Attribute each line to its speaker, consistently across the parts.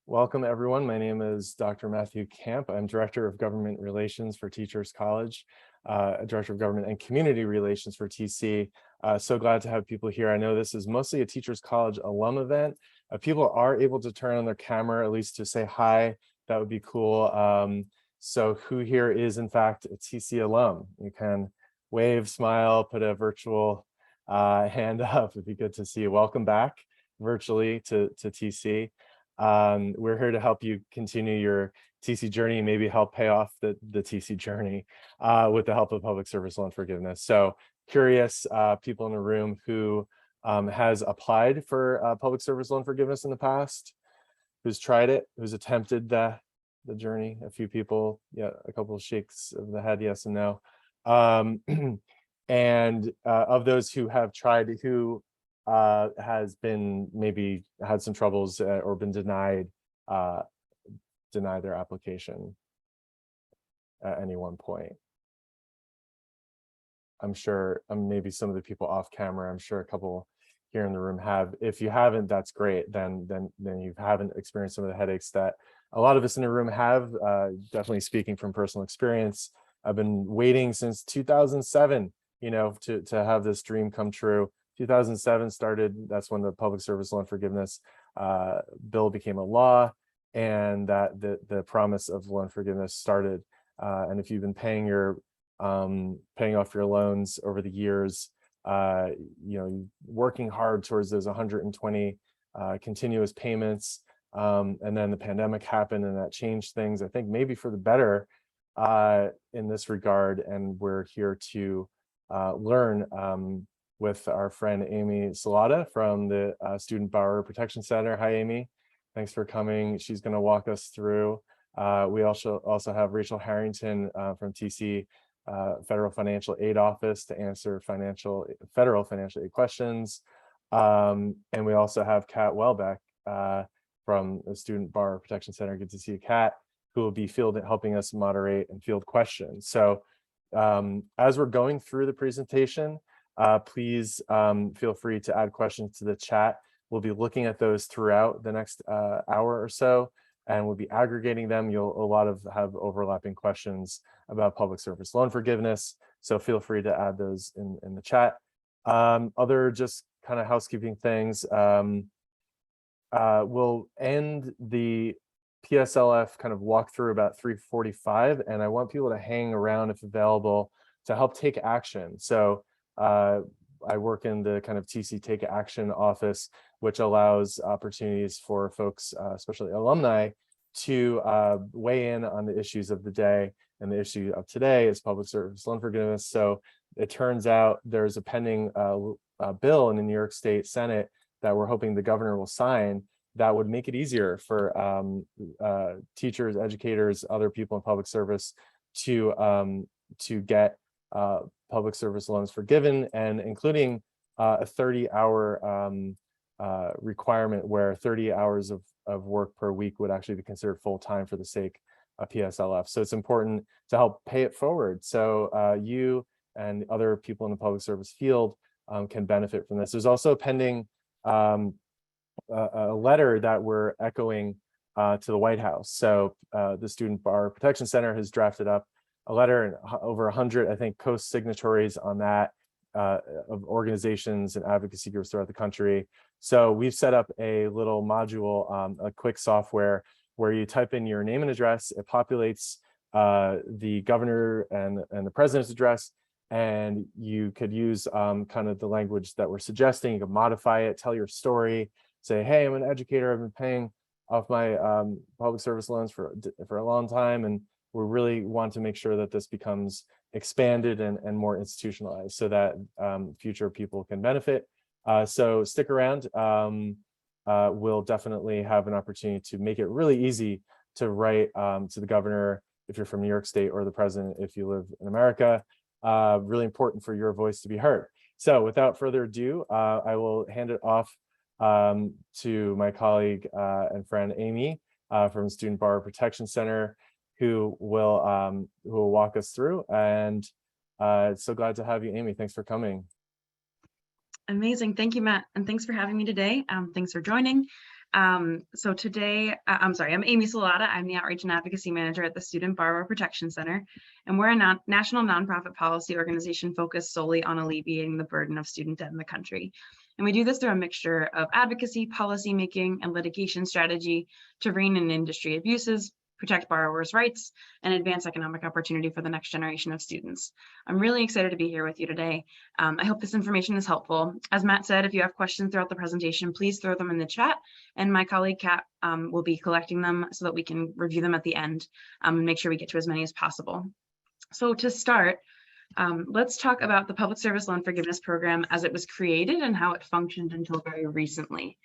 Speaker 1: Welcome, everyone. My name is Dr. Matthew Camp. I'm Director of Government Relations for Teachers College, Director of Government and Community Relations for TC. So glad to have people here. I know this is mostly a Teachers College alum event. People are able to turn on their camera, at least to say hi. That would be cool. So who here is, in fact, a TC alum? You can wave, smile, put a virtual hand up. It'd be good to see you. Welcome back virtually to TC. We're here to help you continue your TC journey and maybe help pay off the TC journey with the help of public service loan forgiveness. So curious people in the room who has applied for public service loan forgiveness in the past, who's tried it, who's attempted the journey. A few people, yeah, a couple of shakes of the head, yes and no. And of those who have tried, who has been maybe had some troubles or been denied their application at any one point. I'm sure maybe some of the people off camera, I'm sure a couple here in the room have. If you haven't, that's great. Then you haven't experienced some of the headaches that a lot of us in the room have. Definitely speaking from personal experience. I've been waiting since 2007, to have this dream come true. 2007 started, that's when the public service loan forgiveness bill became a law, and that the promise of loan forgiveness started. And if you've been paying off your loans over the years, working hard towards those 120 continuous payments, and then the pandemic happened and that changed things, I think maybe for the better in this regard. And we're here to learn with our friend Amy Solata from the Student Borrower Protection Center. Hi, Amy. Thanks for coming. She's going to walk us through. We also have Rachel Harrington from TC Federal Financial Aid Office to answer federal financial aid questions. And we also have Kat Welbeck from the Student Borrower Protection Center. Good to see you, Kat, who will be helping us moderate and field questions. So as we're going through the presentation, please feel free to add questions to the chat. We'll be looking at those throughout the next hour or so, and we'll be aggregating them. You'll have overlapping questions about public service loan forgiveness, so feel free to add those in the chat. Other just kind of housekeeping things. We'll end the Pslf kind of walk through about 3:45, and I want people to hang around if available to help take action. So I work in the kind of TC Take Action office, which allows opportunities for folks, especially alumni, to weigh in on the issues of the day. And the issue of today is public service loan forgiveness. So it turns out there's a pending bill in the New York State Senate that we're hoping the governor will sign that would make it easier for teachers, educators, other people in public service to get public service loans forgiven, and including a 30-hour requirement where 30 hours of work per week would actually be considered full-time for the sake of PSLF. So it's important to help pay it forward so you and other people in the public service field can benefit from this. There's also pending a letter that we're echoing to the White House. So the Student Borrower Protection Center has drafted up a letter, and over 100, I think, co-signatories on that of organizations and advocacy groups throughout the country. So we've set up a little module, a quick software where you type in your name and address. It populates the governor and the president's address, and you could use kind of the language that we're suggesting. You can modify it, tell your story, say, hey, I'm an educator. I've been paying off my public service loans for a long time, and we really want to make sure that this becomes expanded and more institutionalized so that future people can benefit. So stick around. We'll definitely have an opportunity to make it really easy to write to the governor if you're from New York State, or the president if you live in America. Really important for your voice to be heard. So without further ado, I will hand it off to my colleague and friend Amy from Student Borrower Protection Center, who will walk us through. And so glad to have you, Amy. Thanks for coming.
Speaker 2: Amazing. Thank you, Matt. And thanks for having me today. Thanks for joining. So today, I'm Amy Solata. I'm the Outreach and Advocacy Manager at the Student Borrower Protection Center, and we're a national nonprofit policy organization focused solely on alleviating the burden of student debt in the country. And we do this through a mixture of advocacy, policy making, and litigation strategy to rein in industry abuses, protect borrowers' rights, and advance economic opportunity for the next generation of students. I'm really excited to be here with you today. I hope this information is helpful. As Matt said, if you have questions throughout the presentation, please throw them in the chat, and my colleague Kat will be collecting them so that we can review them at the end and make sure we get to as many as possible. So to start, let's talk about the Public Service Loan Forgiveness Program as it was created and how it functioned until very recently.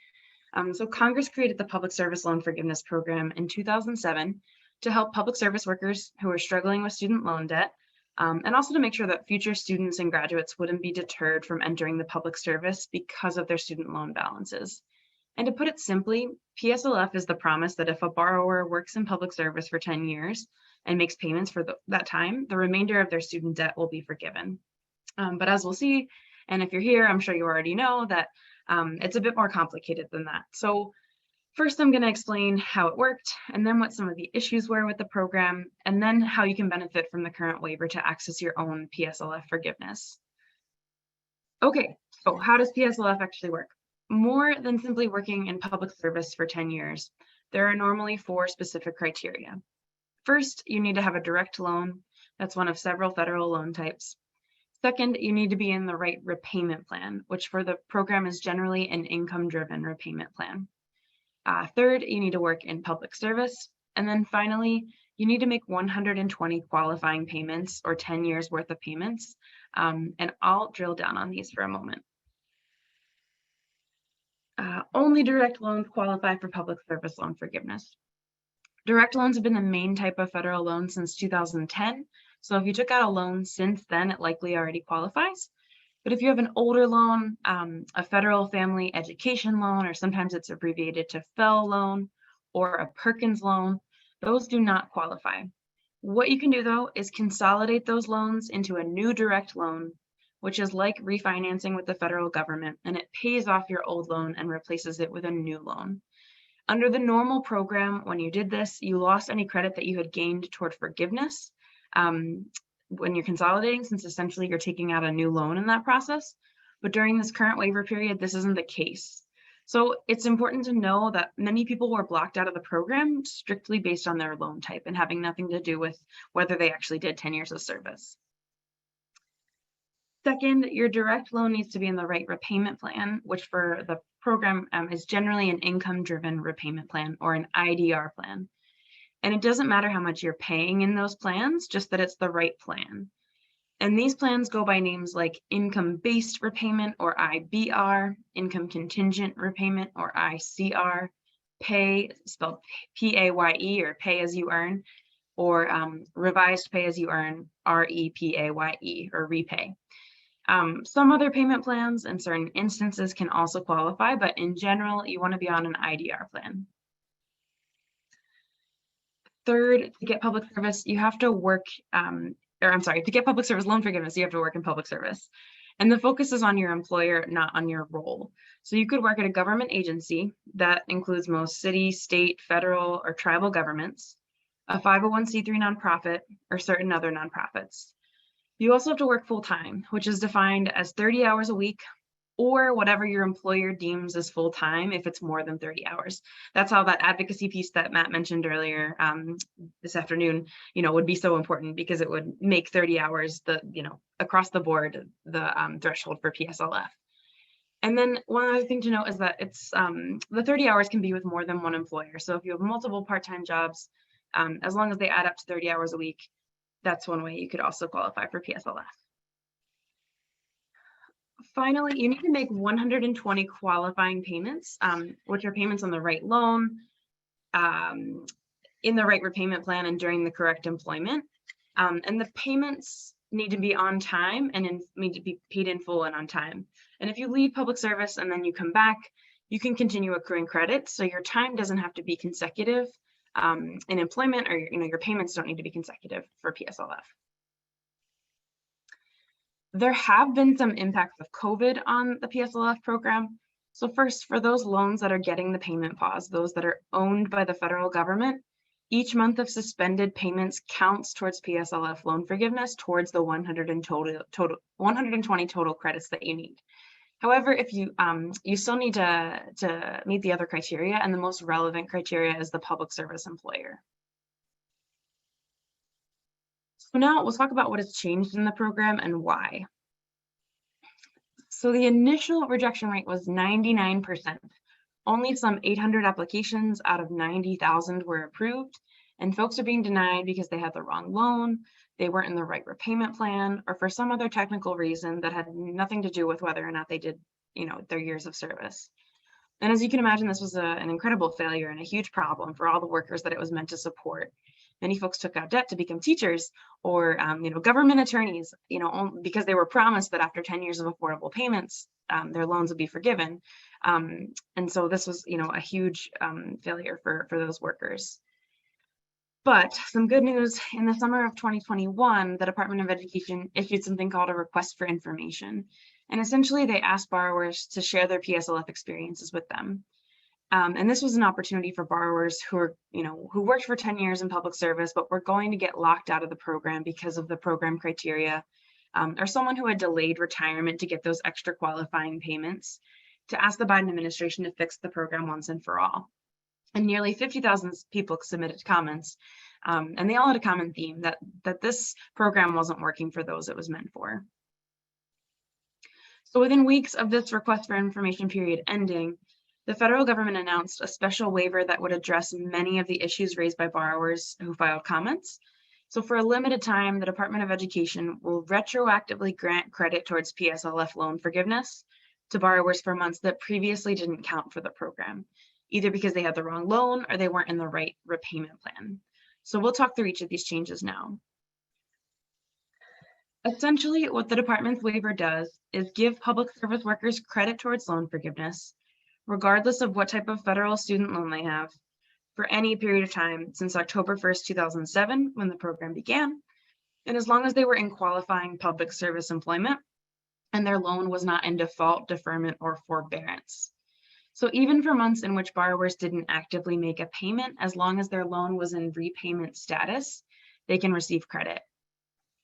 Speaker 2: So Congress created the Public Service Loan Forgiveness Program in 2007 to help public service workers who are struggling with student loan debt, and also to make sure that future students and graduates wouldn't be deterred from entering the public service because of their student loan balances. And to put it simply, PSLF is the promise that if a borrower works in public service for 10 years and makes payments for that time, the remainder of their student debt will be forgiven. But as we'll see, and if you're here, I'm sure you already know that it's a bit more complicated than that. So first, I'm going to explain how it worked, and then what some of the issues were with the program, and then how you can benefit from the current waiver to access your own PSLF forgiveness. Okay, so how does PSLF actually work? More than simply working in public service for 10 years, there are normally 4 specific criteria. First, you need to have a direct loan. That's one of several federal loan types. Second, you need to be in the right repayment plan, which for the program is generally an income-driven repayment plan. Third, you need to work in public service. And then finally, you need to make 120 qualifying payments or 10 years worth of payments. And I'll drill down on these for a moment. Only direct loans qualify for public service loan forgiveness. Direct loans have been the main type of federal loan since 2010. So if you took out a loan since then, it likely already qualifies. But if you have an older loan, a federal family education loan, or sometimes it's abbreviated to FFEL loan, or a Perkins loan, those do not qualify. What you can do though is consolidate those loans into a new direct loan, which is like refinancing with the federal government, and it pays off your old loan and replaces it with a new loan. Under the normal program, when you did this, you lost any credit that you had gained toward forgiveness when you're consolidating, since essentially you're taking out a new loan in that process. But during this current waiver period, this isn't the case. So it's important to know that many people were blocked out of the program strictly based on their loan type and having nothing to do with whether they actually did 10 years of service. Second, your direct loan needs to be in the right repayment plan, which for the program is generally an income-driven repayment plan or an IDR plan. And it doesn't matter how much you're paying in those plans, just that it's the right plan. And these plans go by names like income-based repayment or IBR, income contingent repayment or ICR, pay, spelled PAYE or pay as you earn, or revised pay as you earn, REPAYE or repay. Some other payment plans in certain instances can also qualify, but in general, you want to be on an IDR plan. Third, to get public service, you have to work, to get public service loan forgiveness, you have to work in public service. And the focus is on your employer, not on your role. So you could work at a government agency that includes most city, state, federal, or tribal governments, a 501c3 nonprofit, or certain other nonprofits. You also have to work full-time, which is defined as 30 hours a week or whatever your employer deems as full-time if it's more than 30 hours. That's how that advocacy piece that Matt mentioned earlier this afternoon, would be so important, because it would make 30 hours across the board, the threshold for PSLF. And then one other thing to note is that it's the 30 hours can be with more than one employer. So if you have multiple part-time jobs, as long as they add up to 30 hours a week, that's one way you could also qualify for PSLF. Finally, you need to make 120 qualifying payments, which are payments on the right loan, in the right repayment plan, and during the correct employment. And the payments need to be on time and need to be paid in full and on time. And if you leave public service and then you come back, you can continue accruing credit. So your time doesn't have to be consecutive in employment, or your payments don't need to be consecutive for PSLF. There have been some impacts of COVID on the PSLF program. So first, for those loans that are getting the payment pause, those that are owned by the federal government, each month of suspended payments counts towards PSLF loan forgiveness towards the 120 total credits that you need. However, if you still need to meet the other criteria, and the most relevant criteria is the public service employer. So now we'll talk about what has changed in the program and why. So the initial rejection rate was 99%. Only some 800 applications out of 90,000 were approved, and folks are being denied because they had the wrong loan, they weren't in the right repayment plan, or for some other technical reason that had nothing to do with whether or not they did, their years of service. And as you can imagine, this was an incredible failure and a huge problem for all the workers that it was meant to support. Many folks took out debt to become teachers or, government attorneys, because they were promised that after 10 years of affordable payments, their loans would be forgiven. And so this was, a huge failure for those workers. But some good news: in the summer of 2021, the Department of Education issued something called a request for information. And essentially they asked borrowers to share their PSLF experiences with them. And this was an opportunity for borrowers who worked for 10 years in public service, but were going to get locked out of the program because of the program criteria, or someone who had delayed retirement to get those extra qualifying payments, to ask the Biden administration to fix the program once and for all. And nearly 50,000 people submitted comments, and they all had a common theme that this program wasn't working for those it was meant for. So within weeks of this request for information period ending, the federal government announced a special waiver that would address many of the issues raised by borrowers who filed comments. So for a limited time, the Department of Education will retroactively grant credit towards PSLF loan forgiveness to borrowers for months that previously didn't count for the program, either because they had the wrong loan or they weren't in the right repayment plan. So we'll talk through each of these changes now. Essentially, what the department's waiver does is give public service workers credit towards loan forgiveness, regardless of what type of federal student loan they have, for any period of time since October 1st, 2007, when the program began, and as long as they were in qualifying public service employment and their loan was not in default, deferment, or forbearance. So even for months in which borrowers didn't actively make a payment, as long as their loan was in repayment status, they can receive credit.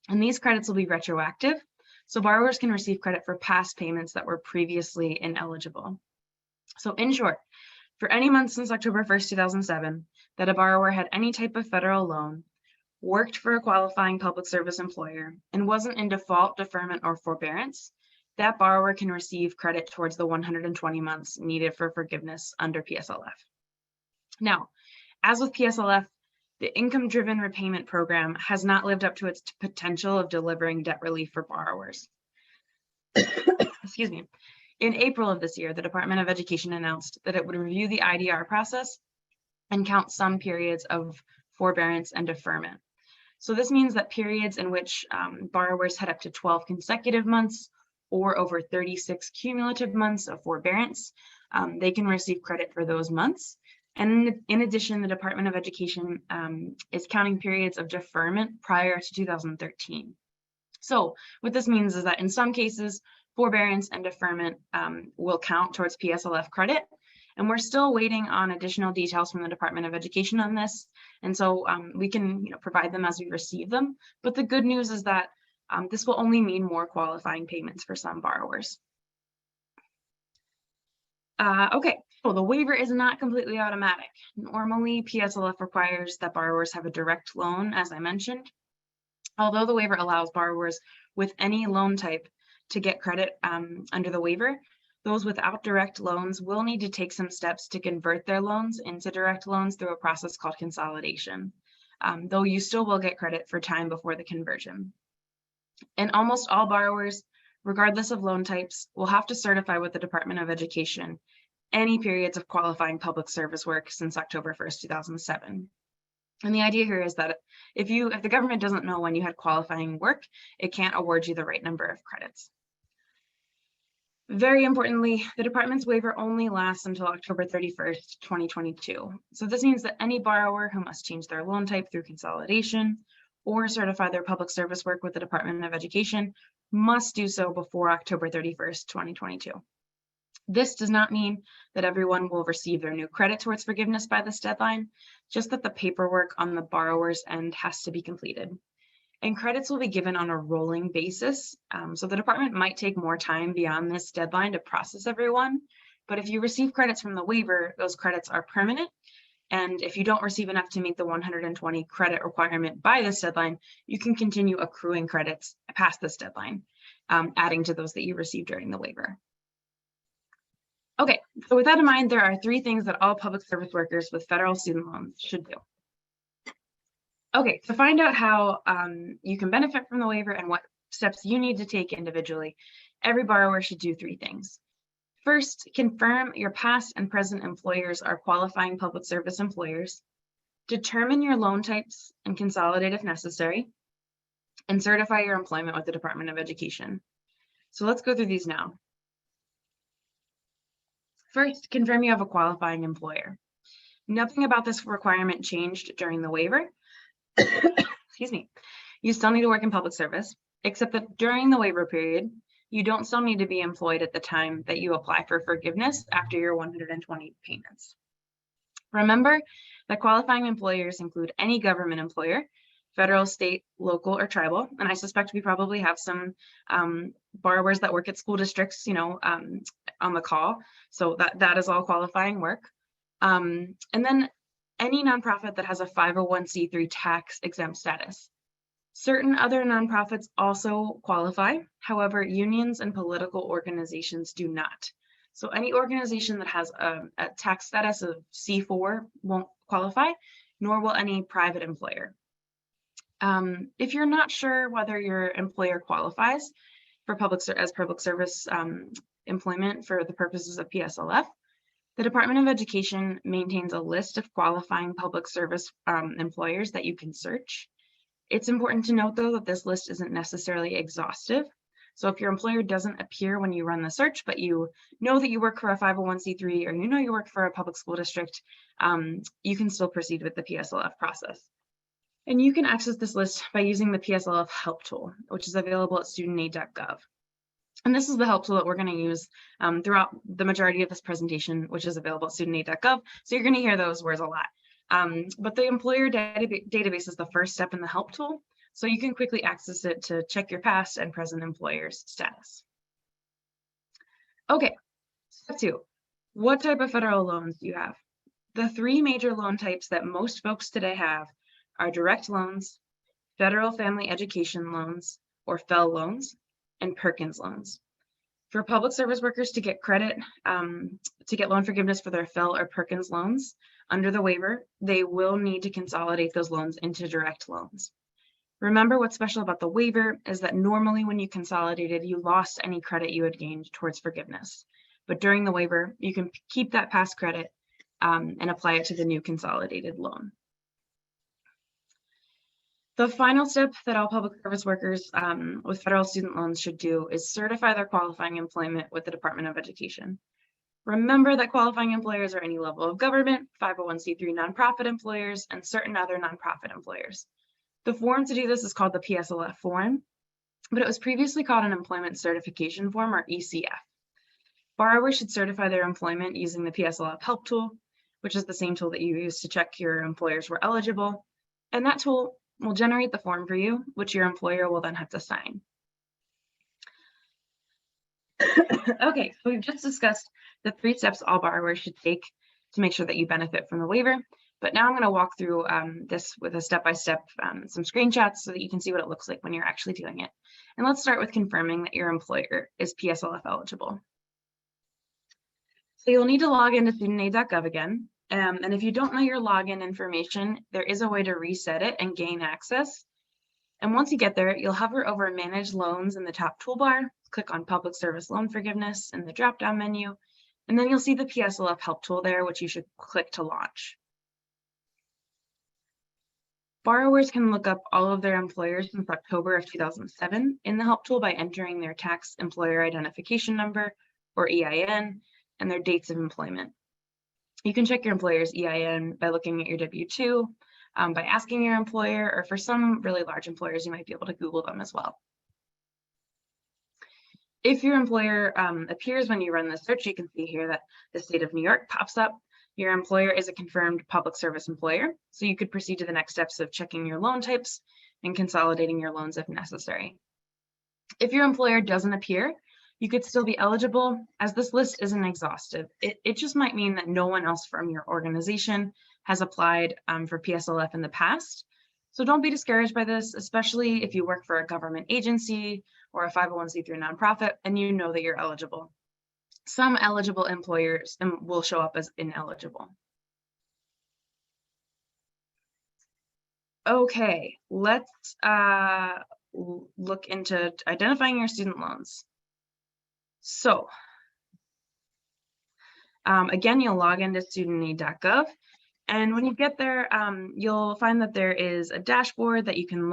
Speaker 2: And these credits will be retroactive, so borrowers can receive credit for past payments that were previously ineligible. So in short, for any month since October 1st, 2007, that a borrower had any type of federal loan, worked for a qualifying public service employer, and wasn't in default, deferment, or forbearance, that borrower can receive credit towards the 120 months needed for forgiveness under PSLF. Now, as with PSLF, the income-driven repayment program has not lived up to its potential of delivering debt relief for borrowers. Excuse me. In April of this year, the Department of Education announced that it would review the IDR process and count some periods of forbearance and deferment. So this means that periods in which borrowers had up to 12 consecutive months or over 36 cumulative months of forbearance, they can receive credit for those months. And in addition, the Department of Education is counting periods of deferment prior to 2013. So what this means is that in some cases, forbearance and deferment will count towards PSLF credit. And we're still waiting on additional details from the Department of Education on this. And so we can provide them as we receive them. But the good news is that this will only mean more qualifying payments for some borrowers. Okay, so the waiver is not completely automatic. Normally, PSLF requires that borrowers have a direct loan, as I mentioned. Although the waiver allows borrowers with any loan type to get credit under the waiver, those without direct loans will need to take some steps to convert their loans into direct loans through a process called consolidation, though you still will get credit for time before the conversion. And almost all borrowers, regardless of loan types, will have to certify with the Department of Education any periods of qualifying public service work since October 1st, 2007. And the idea here is that if the government doesn't know when you had qualifying work, it can't award you the right number of credits. Very importantly, the department's waiver only lasts until October 31st, 2022. So this means that any borrower who must change their loan type through consolidation or certify their public service work with the Department of Education must do so before October 31st, 2022. This does not mean that everyone will receive their new credit towards forgiveness by this deadline, just that the paperwork on the borrower's end has to be completed. And credits will be given on a rolling basis. So the department might take more time beyond this deadline to process everyone. But if you receive credits from the waiver, those credits are permanent. And if you don't receive enough to meet the 120 credit requirement by this deadline, you can continue accruing credits past this deadline, adding to those that you received during the waiver. Okay, so with that in mind, there are 3 things that all public service workers with federal student loans should do. Okay, to find out how you can benefit from the waiver and what steps you need to take individually, every borrower should do 3 things. First, confirm your past and present employers are qualifying public service employers. Determine your loan types and consolidate if necessary. And certify your employment with the Department of Education. So let's go through these now. First, confirm you have a qualifying employer. Nothing about this requirement changed during the waiver. Excuse me. You still need to work in public service, except that during the waiver period, you don't still need to be employed at the time that you apply for forgiveness after your 120 payments. Remember that qualifying employers include any government employer, federal, state, local, or tribal. And I suspect we probably have some borrowers that work at school districts, on the call. So that is all qualifying work. And then any nonprofit that has a 501c3 tax exempt status. Certain other nonprofits also qualify. However, unions and political organizations do not. So any organization that has a tax status of C4 won't qualify, nor will any private employer. If you're not sure whether your employer qualifies for public service employment for the purposes of Pslf, the Department of Education maintains a list of qualifying public service employers that you can search. It's important to note, though, that this list isn't necessarily exhaustive. So if your employer doesn't appear when you run the search, but you know that you work for a 501c3 or you know you work for a public school district, you can still proceed with the Pslf process. And you can access this list by using the Pslf help tool, which is available at studentaid.gov. And this is the help tool that we're going to use throughout the majority of this presentation, which is available at studentaid.gov. So you're going to hear those words a lot. But the employer database is the first step in the help tool. So you can quickly access it to check your past and present employer's status. Okay, step 2. What type of federal loans do you have? The 3 major loan types that most folks today have are direct loans, federal family education loans, or FFEL loans, and Perkins loans. For public service workers to get credit, to get loan forgiveness for their FFEL or Perkins loans under the waiver, they will need to consolidate those loans into direct loans. Remember, what's special about the waiver is that normally when you consolidated, you lost any credit you had gained towards forgiveness. But during the waiver, you can keep that past credit and apply it to the new consolidated loan. The final step that all public service workers with federal student loans should do is certify their qualifying employment with the Department of Education. Remember that qualifying employers are any level of government, 501c3 nonprofit employers, and certain other nonprofit employers. The form to do this is called the Pslf form, but it was previously called an Employment Certification Form, or ECF. Borrowers should certify their employment using the Pslf help tool, which is the same tool that you use to check your employers were eligible. And that tool will generate the form for you, which your employer will then have to sign. Okay, so we've just discussed the 3 steps all borrowers should take to make sure that you benefit from the waiver. But now I'm going to walk through this with a step-by-step, some screenshots so that you can see what it looks like when you're actually doing it. And let's start with confirming that your employer is Pslf eligible. So you'll need to log into studentaid.gov again. And if you don't know your login information, there is a way to reset it and gain access. And once you get there, you'll hover over Manage Loans in the top toolbar, click on Public Service Loan Forgiveness in the drop-down menu, and then you'll see the Pslf help tool there, which you should click to launch. Borrowers can look up all of their employers since October of 2007 in the help tool by entering their tax employer identification number, or EIN, and their dates of employment. You can check your employer's EIN by looking at your W-2, by asking your employer, or for some really large employers, you might be able to Google them as well. If your employer appears when you run the search, you can see here that the state of New York pops up. Your employer is a confirmed public service employer, so you could proceed to the next steps of checking your loan types and consolidating your loans if necessary. If your employer doesn't appear, you could still be eligible, as this list isn't exhaustive. It just might mean that no one else from your organization has applied for PSLF in the past. So don't be discouraged by this, especially if you work for a government agency or a 501c3 nonprofit and you know that you're eligible. Some eligible employers will show up as ineligible. Okay, let's look into identifying your student loans. So again, you'll log into studentaid.gov. And when you get there, you'll find that there is a dashboard that you can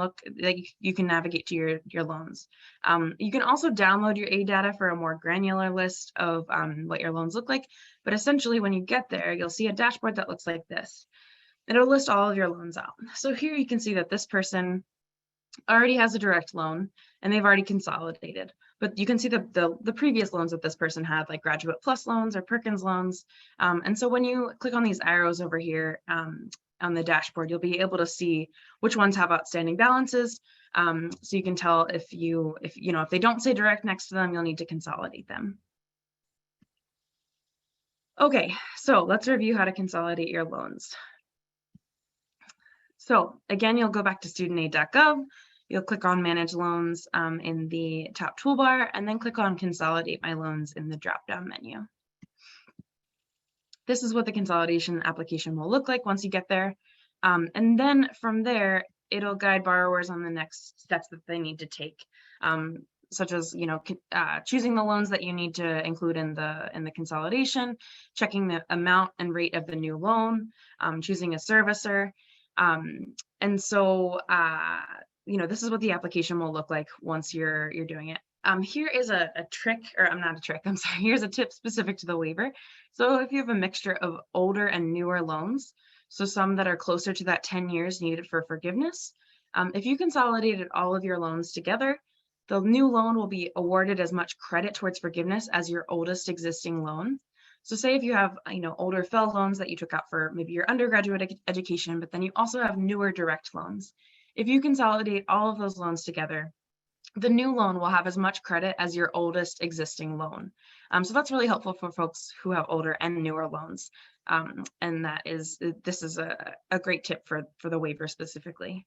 Speaker 2: you can navigate to your loans. You can also download your aid data for a more granular list of what your loans look like. But essentially, when you get there, you'll see a dashboard that looks like this. It'll list all of your loans out. So here you can see that this person already has a direct loan and they've already consolidated. But you can see the previous loans that this person had, like Graduate Plus loans or Perkins loans. And so when you click on these arrows over here on the dashboard, you'll be able to see which ones have outstanding balances. So you can tell if they don't say direct next to them, you'll need to consolidate them. Okay, so let's review how to consolidate your loans. So again, you'll go back to studentaid.gov. You'll click on Manage Loans in the top toolbar, and then click on Consolidate My Loans in the drop-down menu. This is what the consolidation application will look like once you get there. And then from there, it'll guide borrowers on the next steps that they need to take, such as choosing the loans that you need to include in the consolidation, checking the amount and rate of the new loan, choosing a servicer. And so this is what the application will look like once you're doing it. Here is a trick, or not a trick, I'm sorry, here's a tip specific to the waiver. So if you have a mixture of older and newer loans, so some that are closer to that 10 years needed for forgiveness, if you consolidated all of your loans together, the new loan will be awarded as much credit towards forgiveness as your oldest existing loan. So say if you have, older FFEL loans that you took out for maybe your undergraduate education, but then you also have newer direct loans. If you consolidate all of those loans together, the new loan will have as much credit as your oldest existing loan. So that's really helpful for folks who have older and newer loans. And this is a great tip for the waiver specifically.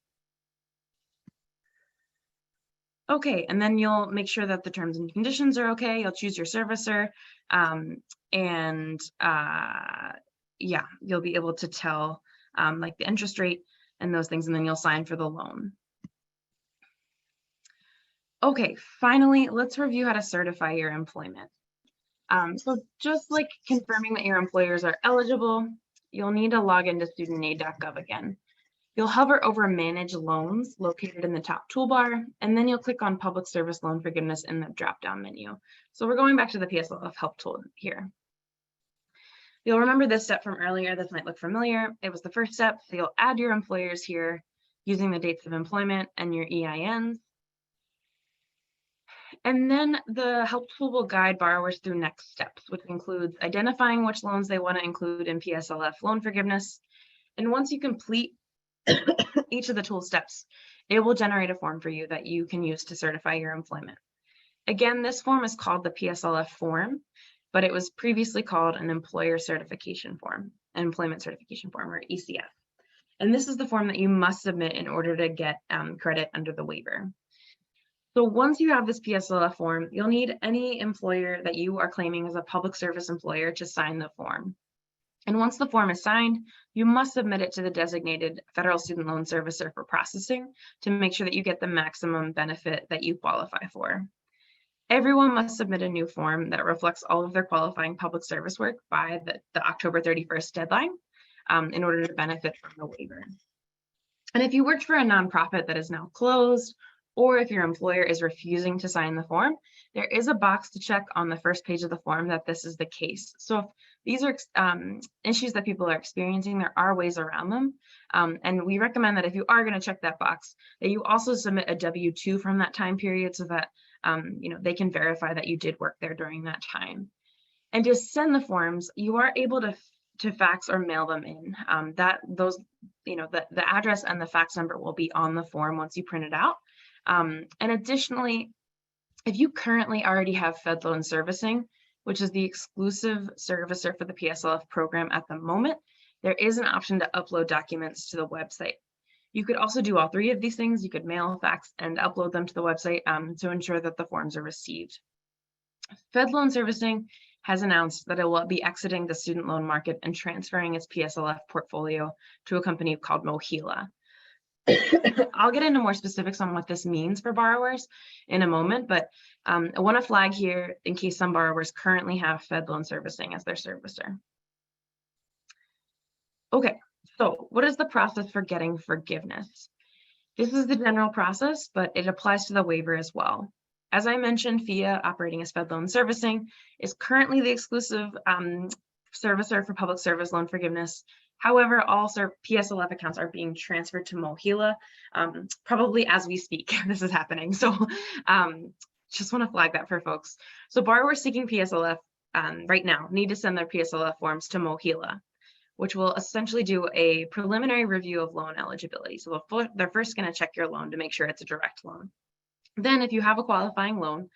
Speaker 2: Okay, and then you'll make sure that the terms and conditions are okay. You'll choose your servicer, you'll be able to tell like the interest rate and those things, and then you'll sign for the loan. Okay, finally, let's review how to certify your employment. So just like confirming that your employers are eligible, you'll need to log into studentaid.gov again. You'll hover over Manage Loans located in the top toolbar, and then you'll click on Public Service Loan Forgiveness in the drop-down menu. So we're going back to the PSLF help tool here. You'll remember this step from earlier. This might look familiar. It was the first step. So you'll add your employers here using the dates of employment and your EINs. And then the help tool will guide borrowers through next steps, which includes identifying which loans they want to include in PSLF loan forgiveness. And once you complete each of the tool steps, it will generate a form for you that you can use to certify your employment. Again, this form is called the PSLF form, but it was previously called an employer certification form, an employment certification form, or ECF. And this is the form that you must submit in order to get credit under the waiver. So once you have this PSLF form, you'll need any employer that you are claiming as a public service employer to sign the form. And once the form is signed, you must submit it to the designated federal student loan servicer for processing to make sure that you get the maximum benefit that you qualify for. Everyone must submit a new form that reflects all of their qualifying public service work by the October 31st deadline in order to benefit from the waiver. And if you worked for a nonprofit that is now closed, or if your employer is refusing to sign the form, there is a box to check on the first page of the form that this is the case. So if these are issues that people are experiencing, there are ways around them. And we recommend that if you are going to check that box, that you also submit a W-2 from that time period so that they can verify that you did work there during that time. And to send the forms, you are able to fax or mail them in. The address and the fax number will be on the form once you print it out. And additionally, if you currently already have Fed Loan Servicing, which is the exclusive servicer for the PSLF program at the moment, there is an option to upload documents to the website. You could also do all three of these things. You could mail, fax, and upload them to the website to ensure that the forms are received. Fed Loan Servicing has announced that it will be exiting the student loan market and transferring its PSLF portfolio to a company called Mohila. I'll get into more specifics on what this means for borrowers in a moment, but I want to flag here in case some borrowers currently have Fed Loan Servicing as their servicer. Okay, so what is the process for getting forgiveness? This is the general process, but it applies to the waiver as well. As I mentioned, FIA, operating as Fed Loan Servicing, is currently the exclusive servicer for public service loan forgiveness. However, all PSLF accounts are being transferred to Mohila, probably as we speak. This is happening. So just want to flag that for folks. So borrowers seeking PSLF right now need to send their PSLF forms to Mohila, which will essentially do a preliminary review of loan eligibility. So they're first going to check your loan to make sure it's a direct loan. Then if you have a qualifying loan,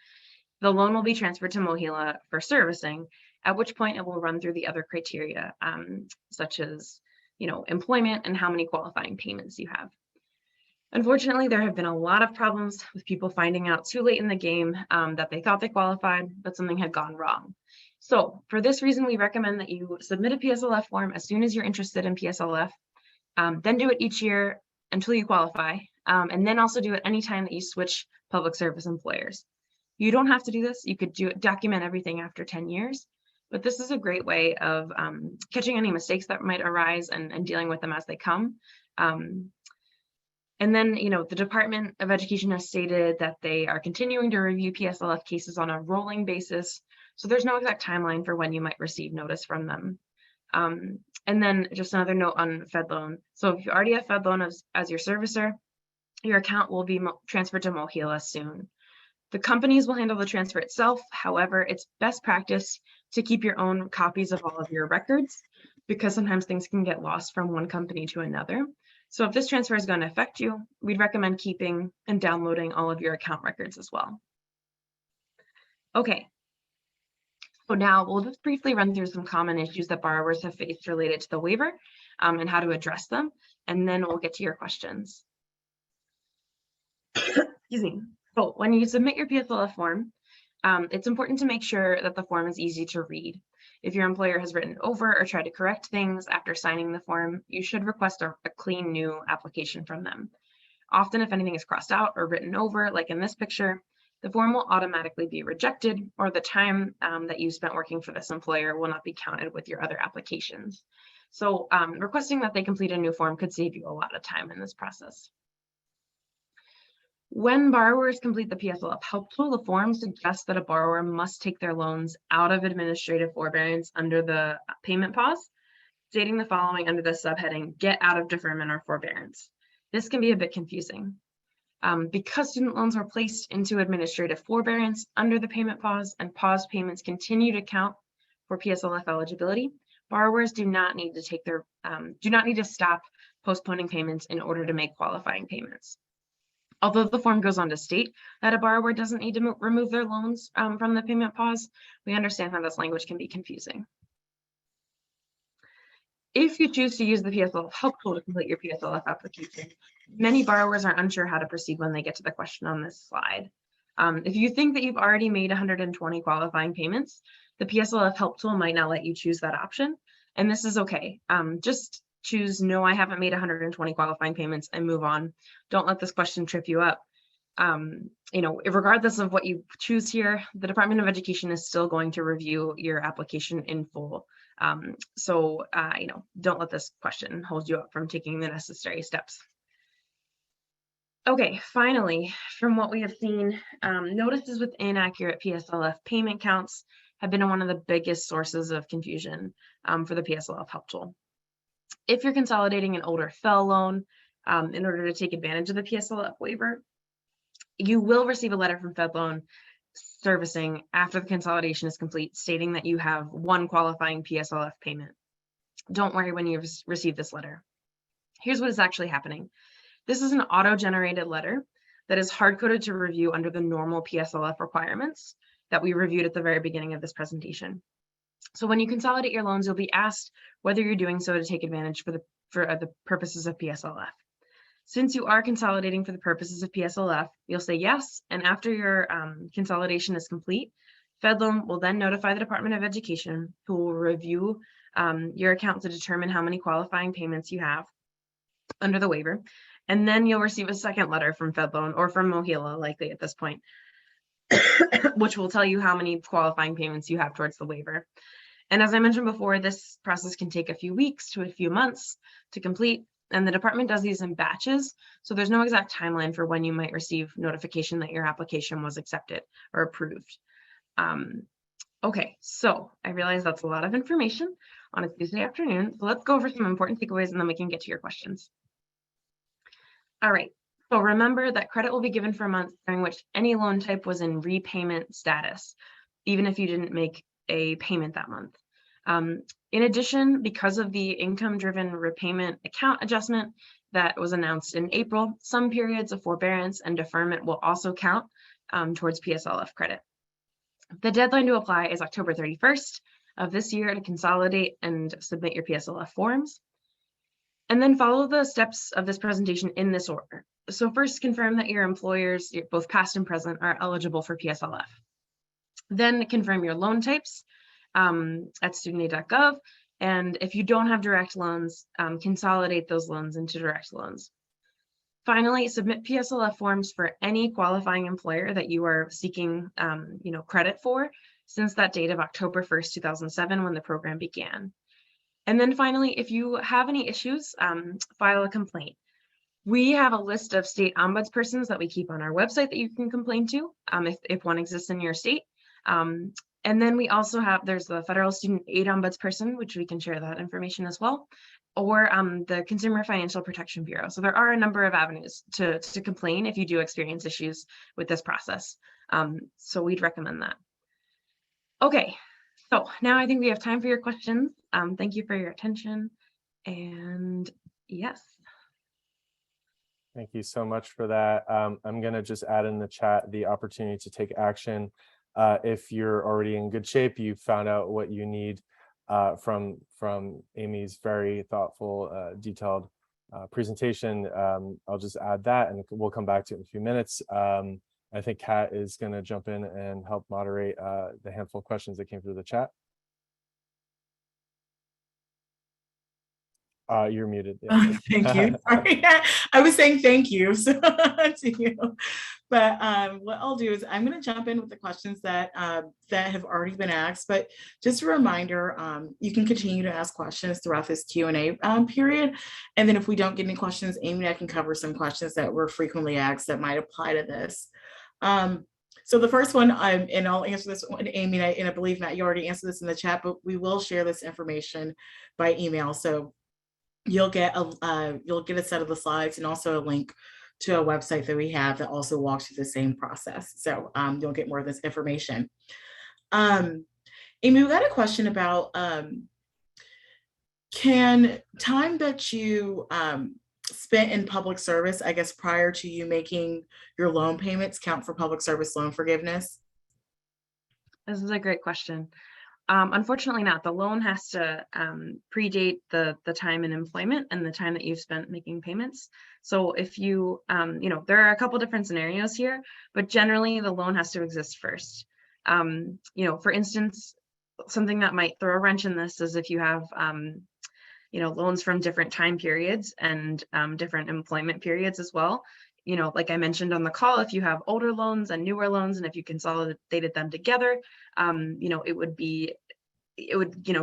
Speaker 2: the loan will be transferred to Mohila for servicing, at which point it will run through the other criteria, such as, employment and how many qualifying payments you have. Unfortunately, there have been a lot of problems with people finding out too late in the game that they thought they qualified, but something had gone wrong. So for this reason, we recommend that you submit a PSLF form as soon as you're interested in PSLF, then do it each year until you qualify, and then also do it anytime that you switch public service employers. You don't have to do this. You could document everything after 10 years, but this is a great way of catching any mistakes that might arise and dealing with them as they come. And then, the Department of Education has stated that they are continuing to review PSLF cases on a rolling basis. So there's no exact timeline for when you might receive notice from them. And then just another note on Fed Loan. So if you already have Fed Loan as your servicer, your account will be transferred to Mohila soon. The companies will handle the transfer itself. However, it's best practice to keep your own copies of all of your records because sometimes things can get lost from one company to another. So if this transfer is going to affect you, we'd recommend keeping and downloading all of your account records as well. Okay. So now we'll just briefly run through some common issues that borrowers have faced related to the waiver and how to address them, and then we'll get to your questions. Excuse me. So when you submit your PSLF form, it's important to make sure that the form is easy to read. If your employer has written over or tried to correct things after signing the form, you should request a clean new application from them. Often, if anything is crossed out or written over, like in this picture, the form will automatically be rejected, or the time that you spent working for this employer will not be counted with your other applications. So requesting that they complete a new form could save you a lot of time in this process. When borrowers complete the PSLF help tool, the form suggests that a borrower must take their loans out of administrative forbearance under the payment pause, stating the following under the subheading, get out of deferment or forbearance. This can be a bit confusing. Because student loans were placed into administrative forbearance under the payment pause and pause payments continue to count for PSLF eligibility, borrowers do not need to stop postponing payments in order to make qualifying payments. Although the form goes on to state that a borrower doesn't need to remove their loans from the payment pause, we understand how this language can be confusing. If you choose to use the PSLF help tool to complete your PSLF application, many borrowers are unsure how to proceed when they get to the question on this slide. If you think that you've already made 120 qualifying payments, the PSLF help tool might not let you choose that option, and this is okay. Just choose no, I haven't made 120 qualifying payments and move on. Don't let this question trip you up. Regardless of what you choose here, the Department of Education is still going to review your application in full. Don't let this question hold you up from taking the necessary steps. Okay, finally, from what we have seen, notices with inaccurate PSLF payment counts have been one of the biggest sources of confusion for the PSLF help tool. If you're consolidating an older FFEL loan in order to take advantage of the PSLF waiver, You will receive a letter from FedLoan Servicing after the consolidation is complete, stating that you have one qualifying PSLF payment. Don't worry when you receive this letter. Here's what is actually happening. This is an auto-generated letter that is hard-coded to review under the normal PSLF requirements that we reviewed at the very beginning of this presentation. So when you consolidate your loans, you'll be asked whether you're doing so to take advantage for the purposes of PSLF. Since you are consolidating for the purposes of PSLF, you'll say yes, and after your consolidation is complete, FedLoan will then notify the Department of Education, who will review your account to determine how many qualifying payments you have under the waiver, and then you'll receive a second letter from FedLoan or from MOHELA, likely at this point, which will tell you how many qualifying payments you have towards the waiver. And as I mentioned before, this process can take a few weeks to a few months to complete, and the department does these in batches, so there's no exact timeline for when you might receive notification that your application was accepted or approved. Okay, so I realize that's a lot of information on a Tuesday afternoon, so let's go over some important takeaways and then we can get to your questions. All right, so remember that credit will be given for months during which any loan type was in repayment status, even if you didn't make a payment that month. In addition, because of the income-driven repayment account adjustment that was announced in April, some periods of forbearance and deferment will also count towards PSLF credit. The deadline to apply is October 31st of this year to consolidate and submit your PSLF forms. And then follow the steps of this presentation in this order. So first, confirm that your employers, both past and present, are eligible for PSLF. Then confirm your loan types at studentaid.gov. And if you don't have direct loans, consolidate those loans into direct loans. Finally, submit PSLF forms for any qualifying employer that you are seeking credit for since that date of October 1st, 2007, when the program began. And then finally, if you have any issues, file a complaint. We have a list of state ombudspersons that we keep on our website that you can complain to if one exists in your state. And then we also have, there's the Federal Student Aid Ombudsperson, which we can share that information as well, or the Consumer Financial Protection Bureau. So there are a number of avenues to complain if you do experience issues with this process. So we'd recommend that. Okay, so now I think we have time for your questions. Thank you for your attention. And yes.
Speaker 1: Thank you so much for that. I'm going to just add in the chat the opportunity to take action. If you're already in good shape, you found out what you need from Amy's very thoughtful, detailed presentation. I'll just add that and we'll come back to it in a few minutes. I think Kat is going to jump in and help moderate the handful of questions that came through the chat. You're muted. Yeah.
Speaker 3: Oh, thank you. Sorry. I was saying thank you to you. But what I'll do is I'm going to jump in with the questions that that have already been asked. But just a reminder, you can continue to ask questions throughout this Q&A period. And then if we don't get any questions, Amy and I can cover some questions that were frequently asked that might apply to this. So the first one, and I'll answer this one, Amy, and I believe, Matt, you already answered this in the chat, but we will share this information by email. So you'll get a set of the slides and also a link to a website that we have that also walks through the same process. So you'll get more of this information. Amy, we got a question about can time that you spent in public service, I guess prior to you making your loan payments, count for public service loan forgiveness?
Speaker 2: This is a great question. Unfortunately not. The loan has to predate the time in employment and the time that you've spent making payments. So if you, there are a couple different scenarios here, but generally the loan has to exist first. For instance, something that might throw a wrench in this is if you have, loans from different time periods and different employment periods as well. Like I mentioned on the call, if you have older loans and newer loans, and if you consolidated them together, it would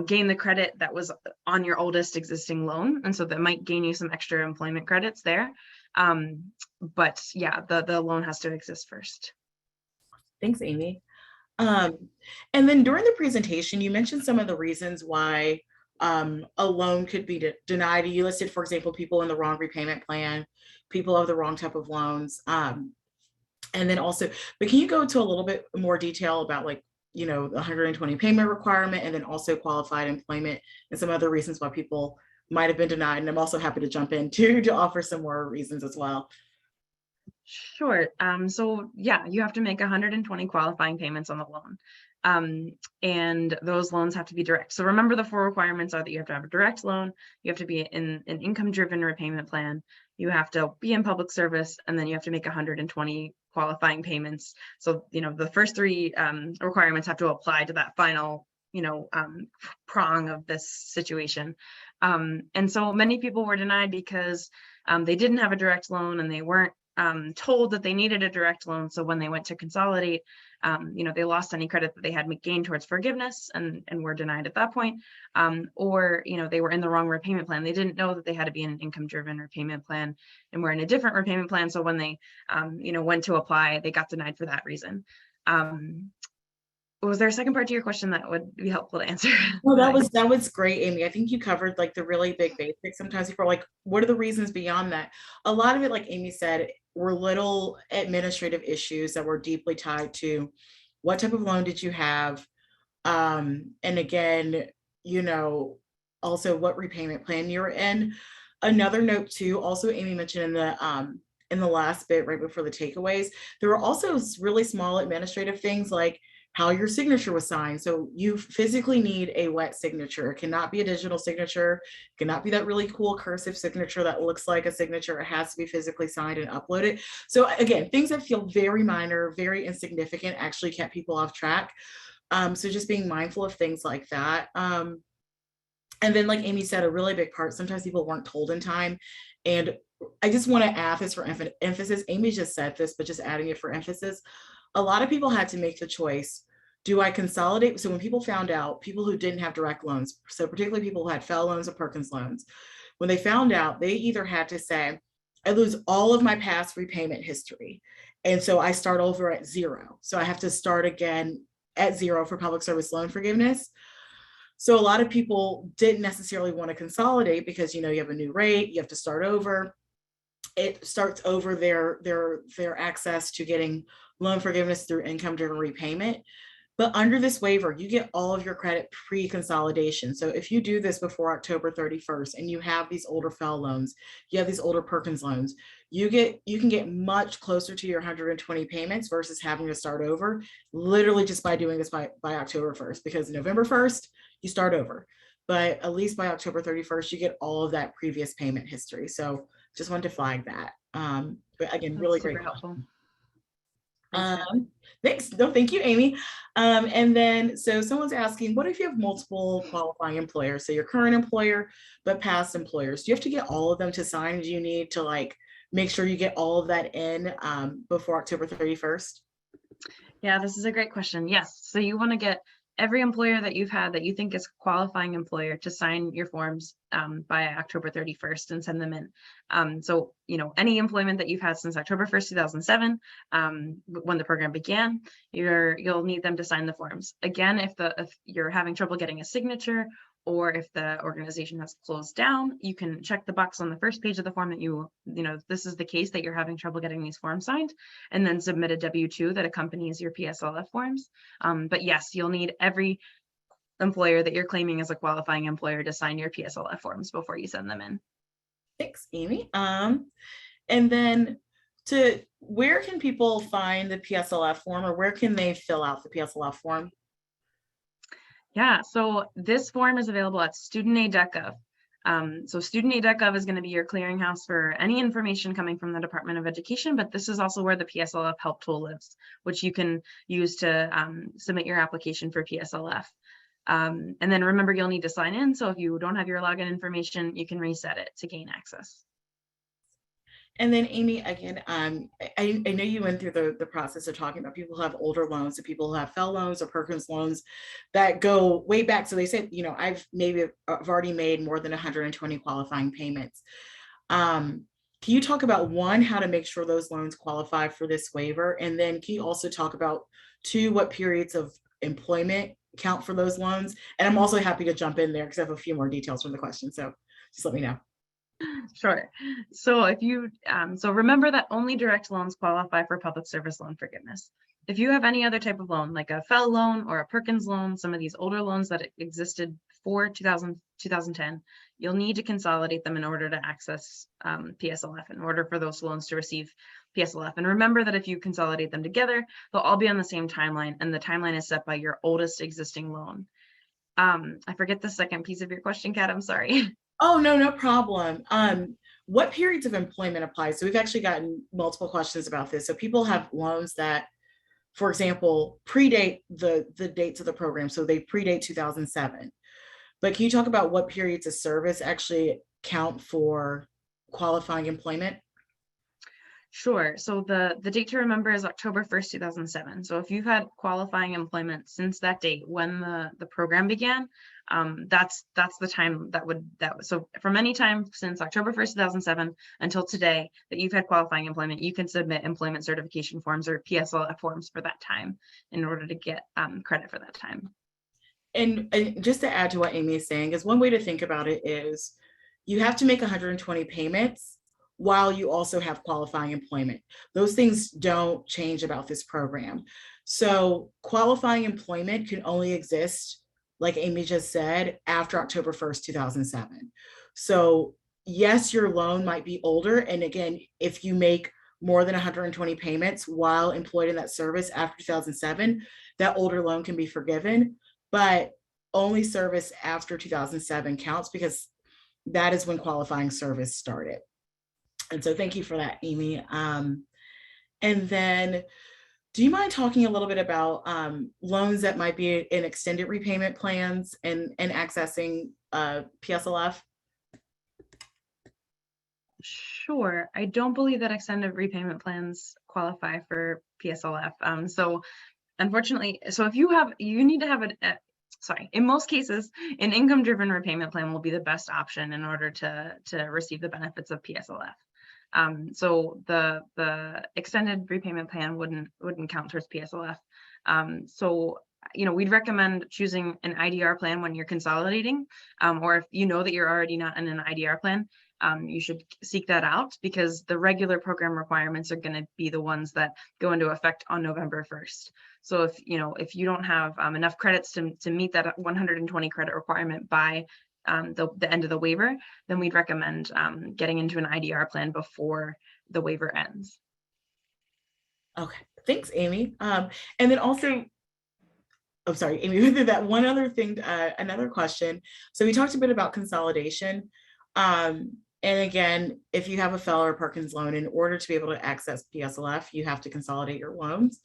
Speaker 2: gain the credit that was on your oldest existing loan. And so that might gain you some extra employment credits there. But yeah, the loan has to exist first.
Speaker 3: Thanks, Amy. And then during the presentation, you mentioned some of the reasons why a loan could be denied. You listed, for example, people in the wrong repayment plan, people of the wrong type of loans. And then also, but can you go into a little bit more detail about like, you know, the 120 payment requirement, and then also qualified employment and some other reasons why people might have been denied? And I'm also happy to jump in too, to offer some more reasons as well.
Speaker 2: Sure. So yeah, you have to make 120 qualifying payments on the loan. And those loans have to be direct. So remember, the 4 requirements are that you have to have a direct loan, you have to be in an income-driven repayment plan, you have to be in public service, and then you have to make 120 qualifying payments. So, you know, the first 3 requirements have to apply to that final, you know, prong of this situation. And so many people were denied because they didn't have a direct loan, and they weren't told that they needed a direct loan. So when they went to consolidate, you know, they lost any credit that they had gained towards forgiveness and were denied at that point. Or, you know, they were in the wrong repayment plan. They didn't know that they had to be in an income-driven repayment plan and were in a different repayment plan. So when they, you know, went to apply, they got denied for that reason. Was there a second part to your question that would be helpful to answer?
Speaker 3: Well, that was great, Amy. I think you covered like the really big basics. Sometimes people are like, what are the reasons beyond that? A lot of it, like Amy said, were little administrative issues that were deeply tied to what type of loan did you have? And again, you know, also what repayment plan you're in. Another note too, also Amy mentioned in the last bit right before the takeaways, there were also really small administrative things like how your signature was signed. So you physically need a wet signature. It cannot be a digital signature. It cannot be that really cool cursive signature that looks like a signature. It has to be physically signed and uploaded. So again, things that feel very minor, very insignificant actually kept people off track. So just being mindful of things like that. And then like Amy said, a really big part, sometimes people weren't told in time. And I just want to add this for emphasis. Amy just said this, but just adding it for emphasis. A lot of people had to make the choice. Do I consolidate? So when people found out, people who didn't have direct loans, so particularly people who had FFEL loans or Perkins loans, when they found out, they either had to say, I lose all of my past repayment history. And so I start over at 0. So I have to start again at 0 for public service loan forgiveness. So a lot of people didn't necessarily want to consolidate because, you know, you have a new rate, you have to start over. It starts over their access to getting loan forgiveness through income-driven repayment. But under this waiver, you get all of your credit pre-consolidation. So if you do this before October 31st and you have these older FFEL loans, you have these older Perkins loans, you can get much closer to your 120 payments versus having to start over, literally just by doing this by October 1st, because November 1st, you start over. But at least by October 31st, you get all of that previous payment history. So just wanted to flag that. But again, really great.
Speaker 2: Super helpful.
Speaker 3: Thanks. No, thank you, Amy. And then, so someone's asking, what if you have multiple qualifying employers? So your current employer, but past employers, do you have to get all of them to sign? Do you need to like make sure you get all of that in before October 31st?
Speaker 2: Yeah, this is a great question. Yes. So you want to get every employer that you've had that you think is a qualifying employer to sign your forms by October 31st and send them in. So, you know, any employment that you've had since October 1st, 2007, when the program began, you'll need them to sign the forms. Again, if you're having trouble getting a signature, or if the organization has closed down, you can check the box on the first page of the form that you know, this is the case that you're having trouble getting these forms signed, and then submit a W-2 that accompanies your PSLF forms. But yes, you'll need every employer that you're claiming as a qualifying employer to sign your PSLF forms before you send them in.
Speaker 3: Thanks, Amy. And then where can people find the PSLF form, or where can they fill out the PSLF form?
Speaker 2: Yeah, so this form is available at studentaid.gov. So studentaid.gov is going to be your clearinghouse for any information coming from the Department of Education, but this is also where the PSLF help tool lives, which you can use to submit your application for PSLF. And then remember, you'll need to sign in. So if you don't have your login information, you can reset it to gain access.
Speaker 3: And then Amy, again, I know you went through the process of talking about people who have older loans, and people who have FFEL loans or Perkins loans that go way back. So they said, you know, I've already made more than 120 qualifying payments. Can you talk about, one, how to make sure those loans qualify for this waiver? And then can you also talk about, 2, what periods of employment count for those loans? And I'm also happy to jump in there because I have a few more details from the question. So just let me know.
Speaker 2: Sure. So if you, so remember that only direct loans qualify for public service loan forgiveness. If you have any other type of loan, like a FEL loan or a Perkins loan, some of these older loans that existed before 2010, you'll need to consolidate them in order to access PSLF, in order for those loans to receive PSLF. And remember that if you consolidate them together, they'll all be on the same timeline, and the timeline is set by your oldest existing loan. I forget the second piece of your question, Kat, I'm sorry.
Speaker 3: Oh, no, no problem. What periods of employment apply? So we've actually gotten multiple questions about this. So people have loans that, for example, predate the dates of the program. So they predate 2007. But can you talk about what periods of service actually count for qualifying employment?
Speaker 2: Sure. So the date to remember is October 1st, 2007. So if you've had qualifying employment since that date when the program began, that's the time so from any time since October 1st, 2007 until today that you've had qualifying employment, you can submit employment certification forms or PSLF forms for that time in order to get credit for that time.
Speaker 3: And just to add to what Amy is saying, is one way to think about it is you have to make 120 payments while you also have qualifying employment. Those things don't change about this program. So qualifying employment can only exist, like Amy just said, after October 1st, 2007. So yes, your loan might be older. And again, if you make more than 120 payments while employed in that service after 2007, that older loan can be forgiven, but only service after 2007 counts because that is when qualifying service started. And so thank you for that, Amy. And then do you mind talking a little bit about loans that might be in extended repayment plans and accessing PSLF?
Speaker 2: Sure. I don't believe that extended repayment plans qualify for PSLF. So unfortunately, so if you need to have in most cases, an income-driven repayment plan will be the best option in order to receive the benefits of PSLF. So the extended repayment plan wouldn't count towards PSLF. So we'd recommend choosing an IDR plan when you're consolidating, or if you know that you're already not in an IDR plan, you should seek that out because the regular program requirements are going to be the ones that go into effect on November 1st. So if you don't have enough credits to meet that 120 credit requirement by the end of the waiver, then we'd recommend getting into an IDR plan before the waiver ends.
Speaker 3: Okay, thanks, Amy. And then also, oh, sorry, Amy, that one other thing, another question. So we talked a bit about consolidation. And again, if you have a FEL or Perkins loan, in order to be able to access PSLF, you have to consolidate your loans.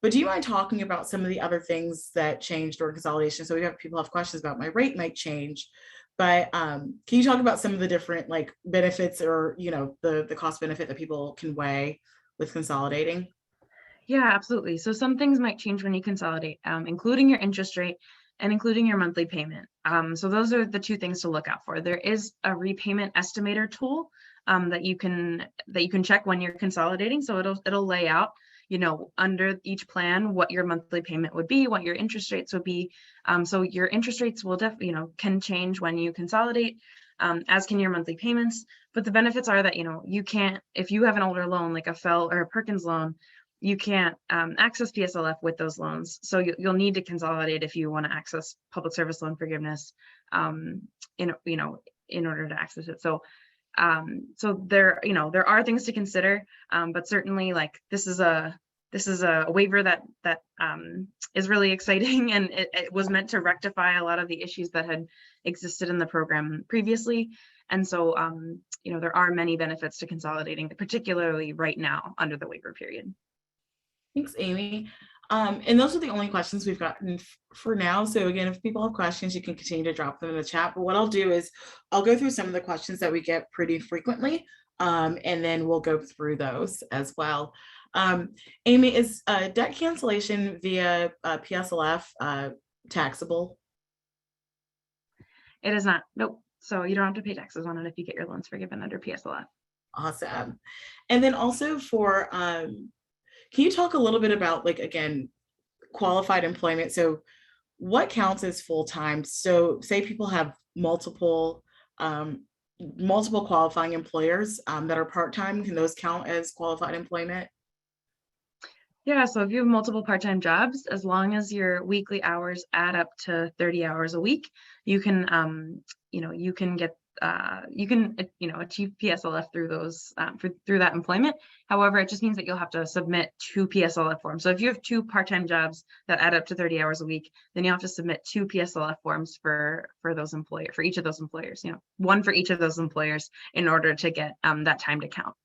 Speaker 3: But do you mind talking about some of the other things that changed during consolidation? So we have people have questions about my rate might change, but can you talk about some of the different like benefits or the cost benefit that people can weigh with consolidating?
Speaker 2: Yeah, absolutely. So some things might change when you consolidate, including your interest rate and including your monthly payment. So those are the two things to look out for. There is a repayment estimator tool that you can check when you're consolidating. So it'll lay out, under each plan what your monthly payment would be, what your interest rates would be. So your interest rates will definitely, can change when you consolidate, as can your monthly payments. But the benefits are that, you can't, if you have an older loan like a FEL or a Perkins loan, you can't access PSLF with those loans. So you'll need to consolidate if you want to access public service loan forgiveness in order to access it. So there are things to consider, but certainly like this is a waiver that is really exciting, and it was meant to rectify a lot of the issues that had existed in the program previously. And so there are many benefits to consolidating, particularly right now under the waiver period.
Speaker 3: Thanks, Amy. And those are the only questions we've gotten for now. So again, if people have questions, you can continue to drop them in the chat. But what I'll do is I'll go through some of the questions that we get pretty frequently, and then we'll go through those as well. Amy, is debt cancellation via PSLF taxable?
Speaker 2: It is not. Nope. So you don't have to pay taxes on it if you get your loans forgiven under PSLF.
Speaker 3: Awesome. And then also for can you talk a little bit about, like, again, qualified employment? So what counts as full-time? So say people have multiple multiple qualifying employers that are part-time, can those count as qualified employment?
Speaker 2: Yeah, so if you have multiple part-time jobs, as long as your weekly hours add up to 30 hours a week, you can, you can get, achieve PSLF through those, through that employment. However, it just means that you'll have to submit 2 PSLF forms. So if you have 2 part-time jobs that add up to 30 hours a week, then you have to submit 2 PSLF forms for those for each of those employers, one for each of those employers in order to get that time to count.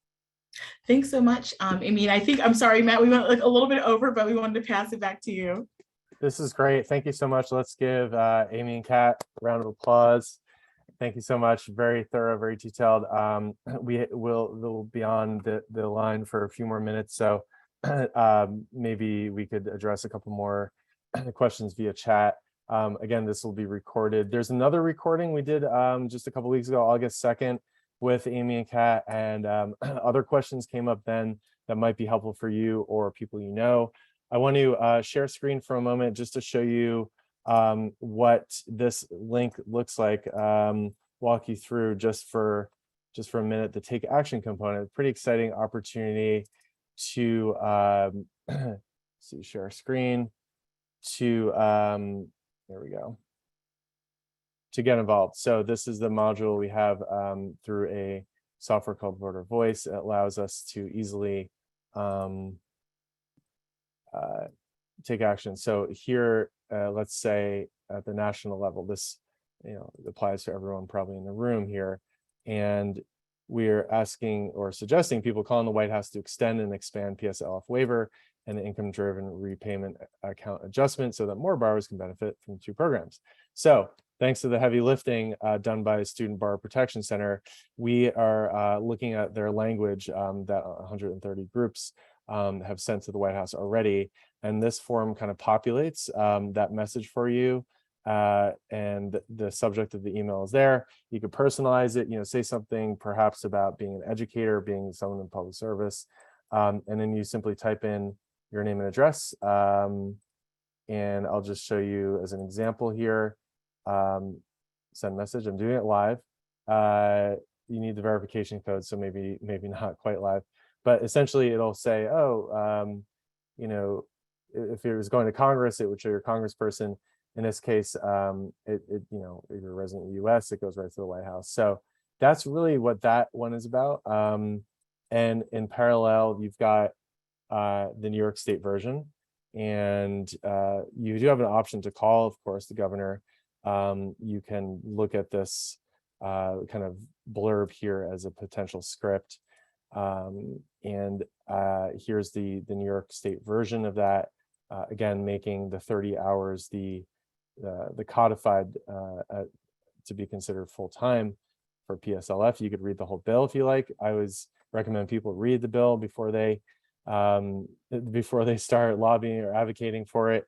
Speaker 3: Thanks so much, Amy. I think, I'm sorry, Matt, we went like a little bit over, but we wanted to pass it back to you.
Speaker 1: This is great. Thank you so much. Let's give Amy and Kat a round of applause. Thank you so much. Very thorough, very detailed. We'll be on the line for a few more minutes. So maybe we could address a couple more questions via chat. Again, this will be recorded. There's another recording we did just a couple weeks ago, August 2nd, with Amy and Kat, and other questions came up then that might be helpful for you or people you know. I want to share screen for a moment just to show you what this link looks like. Walk you through just for a minute the take action component. Pretty exciting opportunity to see, share screen to there we go, to get involved. So this is the module we have through a software called Voter Voice. It allows us to easily take action. So here, let's say at the national level, this applies to everyone probably in the room here, and we're asking or suggesting people call on the White House to extend and expand PSLF waiver and the income-driven repayment account adjustment so that more borrowers can benefit from the 2 programs. So thanks to the heavy lifting done by Student Borrower Protection Center, we are looking at their language that 130 groups have sent to the White House already. And this form kind of populates that message for you. And the subject of the email is there. You could personalize it, say something perhaps about being an educator, being someone in public service. And then you simply type in your name and address. And I'll just show you as an example here. Send message. I'm doing it live. You need the verification code, so maybe not quite live, but essentially it'll say, oh, if it was going to Congress, it would show your congressperson. In this case, if you're a resident of the U.S., it goes right to the White House. So that's really what that one is about. And in parallel, you've got the New York State version, and you do have an option to call, of course, the governor. You can look at this kind of blurb here as a potential script. And here's the New York State version of that. Again, making the 30 hours the codified to be considered full-time for PSLF. You could read the whole bill if you like. I always recommend people read the bill before they start lobbying or advocating for it.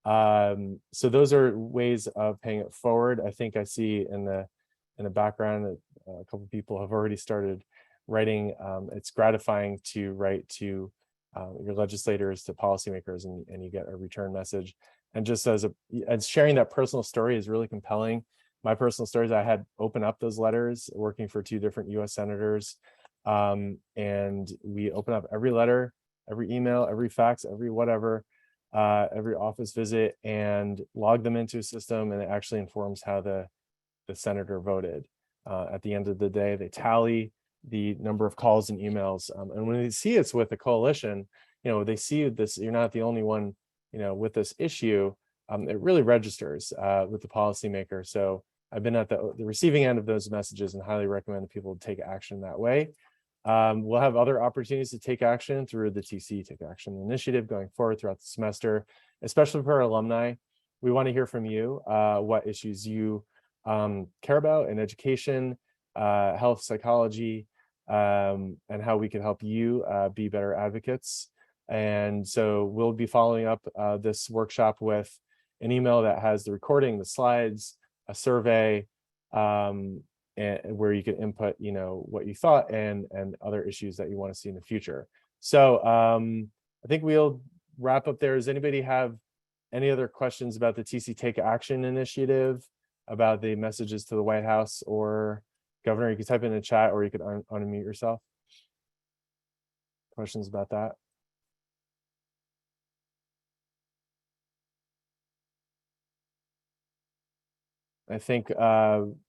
Speaker 1: So those are ways of paying it forward. I think I see in the background that a couple of people have already started writing. It's gratifying to write to your legislators, to policymakers, and you get a return message. And just as sharing that personal story is really compelling. My personal stories, I had open up those letters working for 2 different US senators. And we open up every letter, every email, every fax, every whatever, every office visit, and log them into a system, and it actually informs how the senator voted. At the end of the day, they tally the number of calls and emails, and when they see it's with a coalition, they see this, you're not the only one with this issue. It really registers with the policymaker. So I've been at the receiving end of those messages and highly recommend that people take action that way. We'll have other opportunities to take action through the TC Take Action Initiative going forward throughout the semester, especially for our alumni. We want to hear from you what issues you care about in education, health, psychology, and how we can help you be better advocates. And so we'll be following up this workshop with an email that has the recording, the slides, a survey, and where you can input, what you thought and other issues that you want to see in the future. So I think we'll wrap up there. Does anybody have any other questions about the TC Take Action Initiative, about the messages to the White House, or Governor, you can type in the chat or you could unmute yourself. Questions about that? I think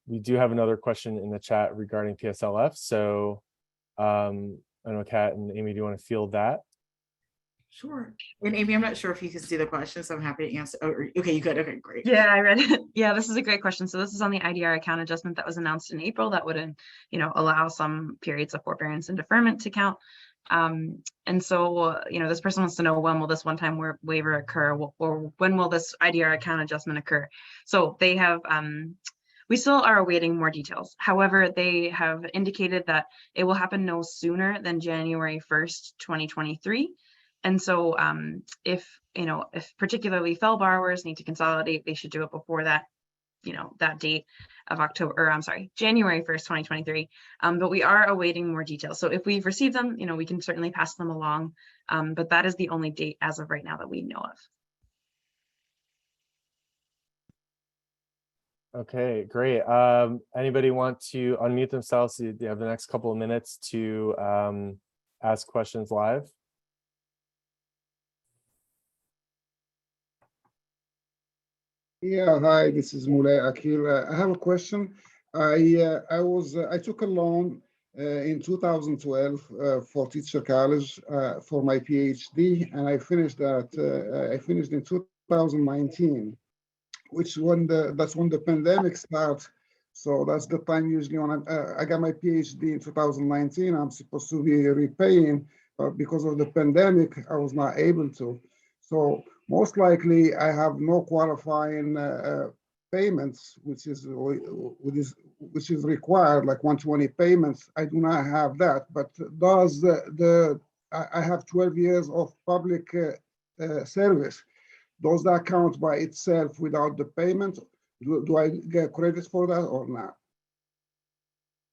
Speaker 1: we do have another question in the chat regarding PSLF. So I don't know, Kat and Amy, do you want to field that?
Speaker 3: Sure. And Amy, I'm not sure if you can see the question, so I'm happy to answer. Oh, okay, you could. Okay, great.
Speaker 2: Yeah, I read it. Yeah, this is a great question. So this is on the IDR account adjustment that was announced in April that would, allow some periods of forbearance and deferment to count. And so, this person wants to know, when will this one-time waiver occur, or when will this IDR account adjustment occur? So they have, we still are awaiting more details. However, they have indicated that it will happen no sooner than January 1st, 2023. And so if particularly FFEL borrowers need to consolidate, they should do it before that, that date of January 1st, 2023. But we are awaiting more details. So if we've received them, we can certainly pass them along. But that is the only date as of right now that we know of.
Speaker 1: Okay, great. Anybody want to unmute themselves? You have the next couple of minutes to ask questions live.
Speaker 4: Yeah, hi, this is Moulay Akil. I have a question. I took a loan in 2012 for teacher college for my PhD, and I finished in 2019, that's when the pandemic started. So that's the time usually when I got my PhD in 2019. I'm supposed to be repaying, but because of the pandemic, I was not able to. So most likely I have no qualifying payments, which is required, like 120 payments. I do not have that, but does I have 12 years of public service. Does that count by itself without the payment? Do I get credit for that or not?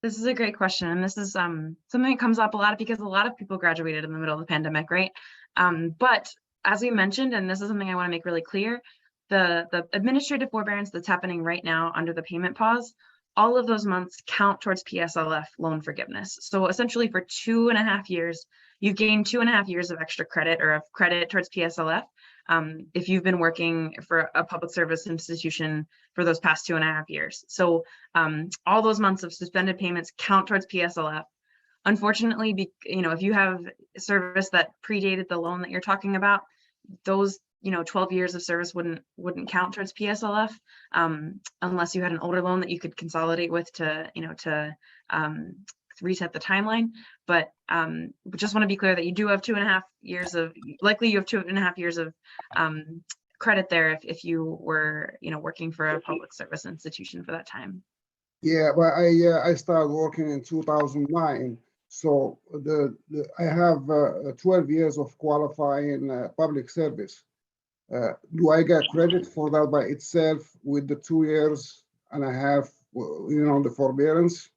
Speaker 2: This is a great question. And this is something that comes up a lot because a lot of people graduated in the middle of the pandemic, right? But as we mentioned, and this is something I want to make really clear, the administrative forbearance that's happening right now under the payment pause, all of those months count towards PSLF loan forgiveness. So essentially for 2.5 years, you've gained 2.5 years of extra credit or of credit towards PSLF. If you've been working for a public service institution for those past 2.5 years. So all those months of suspended payments count towards PSLF. Unfortunately, if you have service that predated the loan that you're talking about, those 12 years of service wouldn't count towards PSLF unless you had an older loan that you could consolidate with to reset the timeline. But just want to be clear that you do have 2.5 years of credit there if you were working for a public service institution for that time.
Speaker 4: Yeah, but I started working in 2009. So I have 12 years of qualifying public service. Do I get credit for that by itself with the 2.5 years, the forbearance?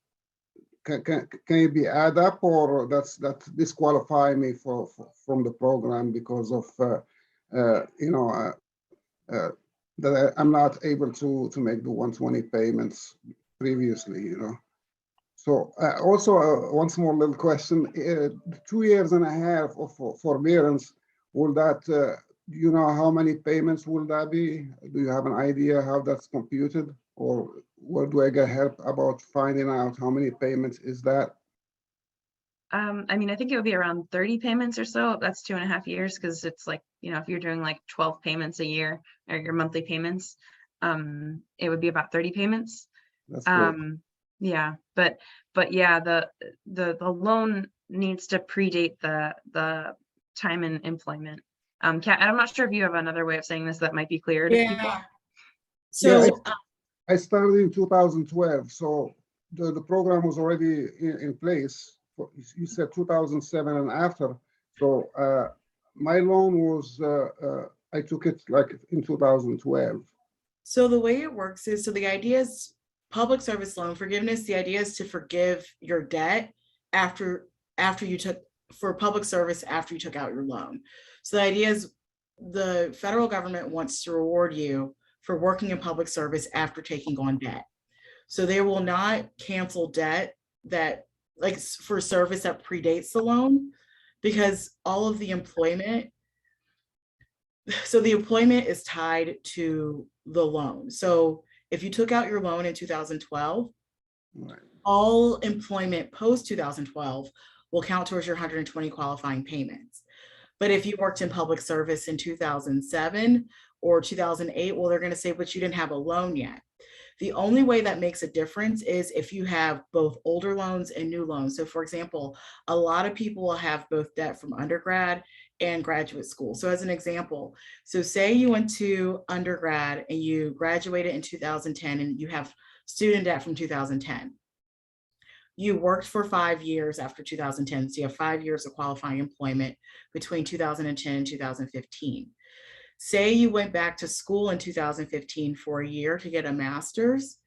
Speaker 4: Can it be add up, or that disqualify me from the program because of that I'm not able to make the 120 payments previously, So also one small little question: 2.5 years of forbearance, will that? Do you know how many payments will that be? Do you have an idea how that's computed, or where do I get help about finding out how many payments is that?
Speaker 2: I think it would be around 30 payments or so. That's 2.5 years, because it's like, if you're doing like 12 payments a year or your monthly payments, it would be about 30 payments.
Speaker 4: That's good.
Speaker 2: Yeah, but yeah, the loan needs to predate the time in employment. Kat, I'm not sure if you have another way of saying this that might be clearer to people.
Speaker 3: So
Speaker 4: I started in 2012, so the program was already in place. You said 2007 and after. So my loan was, I took it like in 2012.
Speaker 3: So the way it works is, so the idea is public service loan forgiveness. The idea is to forgive your debt after you took for public service after you took out your loan. So the idea is the federal government wants to reward you for working in public service after taking on debt. So they will not cancel debt that, like, for service that predates the loan, because all of the employment, so the employment is tied to the loan. So if you took out your loan in 2012,
Speaker 4: Right.
Speaker 3: all employment post 2012 will count towards your 120 qualifying payments. But if you worked in public service in 2007 or 2008, well, they're going to say, but you didn't have a loan yet. The only way that makes a difference is if you have both older loans and new loans. So for example, a lot of people will have both debt from undergrad and graduate school. So as an example, so say you went to undergrad and you graduated in 2010 and you have student debt from 2010. You worked for 5 years after 2010. So you have 5 years of qualifying employment between 2010 and 2015. Say you went back to school in 2015 for a year to get a master's.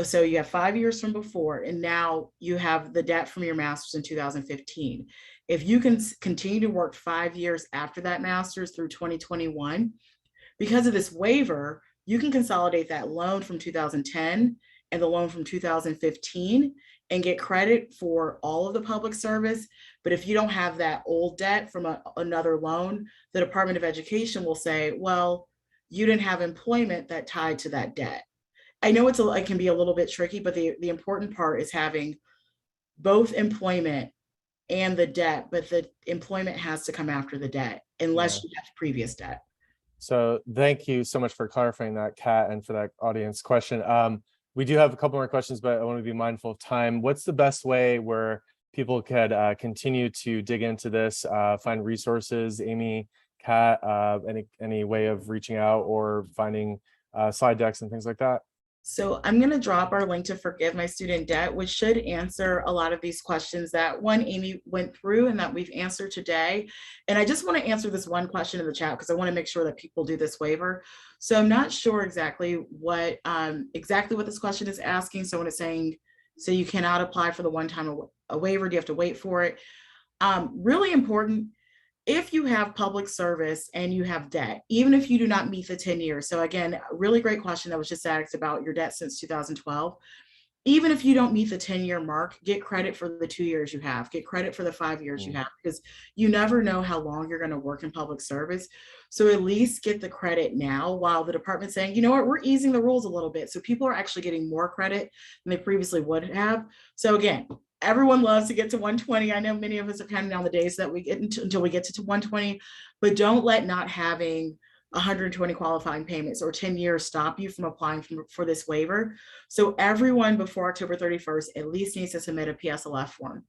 Speaker 3: So you have 5 years from before, and now you have the debt from your master's in 2015. If you can continue to work 5 years after that master's through 2021, because of this waiver, you can consolidate that loan from 2010 and the loan from 2015 and get credit for all of the public service. But if you don't have that old debt from another loan, the Department of Education will say, well, you didn't have employment that tied to that debt. I know it can be a little bit tricky, but the important part is having both employment and the debt, but the employment has to come after the debt unless you have previous debt.
Speaker 1: So thank you so much for clarifying that, Kat, and for that audience question. We do have a couple more questions, but I want to be mindful of time. What's the best way where people could continue to dig into this, find resources? Amy, Kat, any way of reaching out or finding slide decks and things like that?
Speaker 3: So I'm going to drop our link to Forgive My Student Debt, which should answer a lot of these questions that Amy went through and that we've answered today. And I just want to answer this one question in the chat because I want to make sure that people do this waiver. So I'm not sure exactly what this question is asking. So when it's saying, so you cannot apply for the one-time a waiver, do you have to wait for it? Really important. If you have public service and you have debt, even if you do not meet the 10 years. So again, a really great question that was just asked about your debt since 2012. Even if you don't meet the 10-year mark, get credit for the 2 years you have, get credit for the 5 years you have, because you never know how long you're going to work in public service. So at least get the credit now while the department's saying, you know what, we're easing the rules a little bit. So people are actually getting more credit than they previously would have. So again, everyone loves to get to 120. I know many of us are counting down the days that we get until we get to 120, but don't let not having 120 qualifying payments or 10 years stop you from applying for this waiver. So everyone before October 31st at least needs to submit a PSLF form.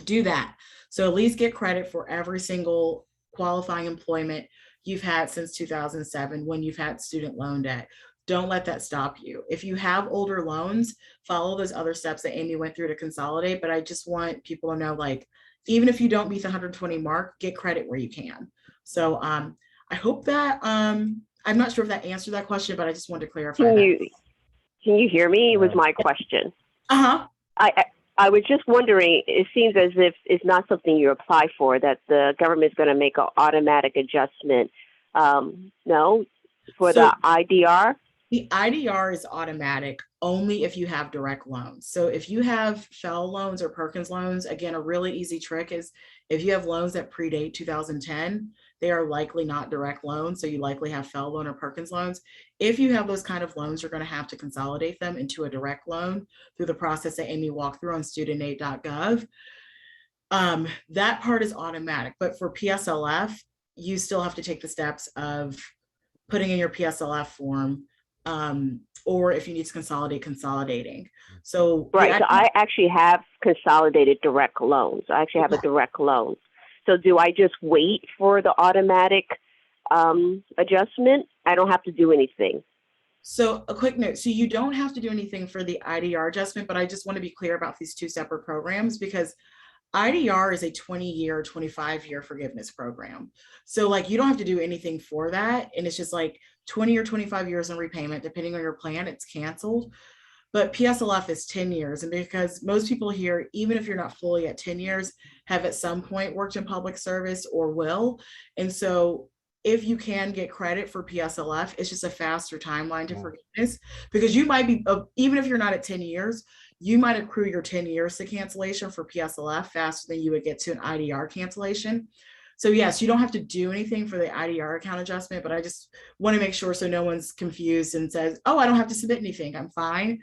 Speaker 3: Do that. So at least get credit for every single qualifying employment you've had since 2007 when you've had student loan debt. Don't let that stop you. If you have older loans, follow those other steps that Amy went through to consolidate. But I just want people to know, like, even if you don't meet the 120 mark, get credit where you can. So I hope that, I'm not sure if that answered that question, but I just wanted to clarify.
Speaker 5: Can you hear me? It was my question.
Speaker 3: Uh-huh.
Speaker 5: I was just wondering, it seems as if it's not something you apply for, that the government is going to make an automatic adjustment. No, for the IDR?
Speaker 3: The IDR is automatic only if you have direct loans. So if you have FEL loans or Perkins loans, again, a really easy trick is if you have loans that predate 2010, they are likely not direct loans. So you likely have FEL loan or Perkins loans. If you have those kind of loans, you're going to have to consolidate them into a direct loan through the process that Amy walked through on studentaid.gov. That part is automatic, but for PSLF, you still have to take the steps of putting in your PSLF form, or if you need to consolidating. So
Speaker 5: right. So I actually have consolidated direct loans. I actually have a direct loan. So do I just wait for the automatic adjustment? I don't have to do anything.
Speaker 3: So a quick note. So you don't have to do anything for the IDR adjustment, but I just want to be clear about these two separate programs because IDR is a 20-year, 25-year forgiveness program. So like you don't have to do anything for that. And it's just like 20 or 25 years in repayment, depending on your plan, it's canceled. But PSLF is 10 years. And because most people here, even if you're not fully at 10 years, have at some point worked in public service or will. And so if you can get credit for PSLF, it's just a faster timeline to
Speaker 1: Mm.
Speaker 3: forgiveness, because you might be, even if you're not at 10 years, you might accrue your 10 years to cancellation for PSLF faster than you would get to an IDR cancellation. So yes, you don't have to do anything for the IDR account adjustment, but I just want to make sure so no one's confused and says, oh, I don't have to submit anything, I'm fine.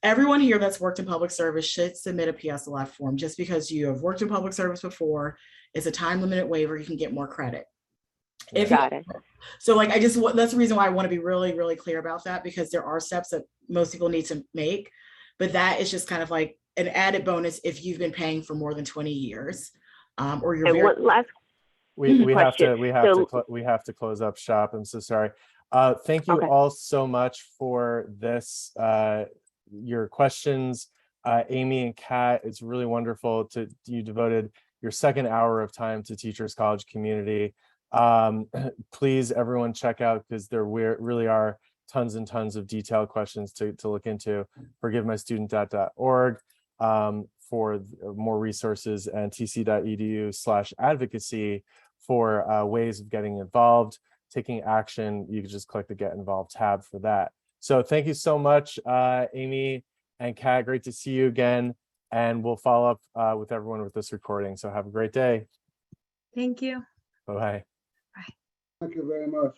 Speaker 3: Everyone here that's worked in public service should submit a PSLF form. Just because you have worked in public service before, it's a time limited waiver, you can get more credit. If
Speaker 5: Got it.
Speaker 3: So like, that's the reason why I want to be really, really clear about that, because there are steps that most people need to make, but that is just kind of like an added bonus if you've been paying for more than 20 years. Or you're
Speaker 5: And
Speaker 3: very,
Speaker 5: one last
Speaker 1: We have to
Speaker 5: question.
Speaker 1: we have to close up shop. I'm so sorry. Thank you
Speaker 5: Okay.
Speaker 1: all so much for this. Your questions, Amy and Kat. It's really wonderful to you devoted your second hour of time to Teachers College Community. Please, everyone, check out, because there really are tons and tons of detailed questions to look into. ForgiveMyStudentDebt.org for more resources, and tc.edu/advocacy for ways of getting involved, taking action. You can just click the Get Involved tab for that. So thank you so much, Amy and Kat. Great to see you again. And we'll follow up with everyone with this recording. So have a great day.
Speaker 2: Thank you.
Speaker 1: Bye-bye.
Speaker 4: Thank you very much.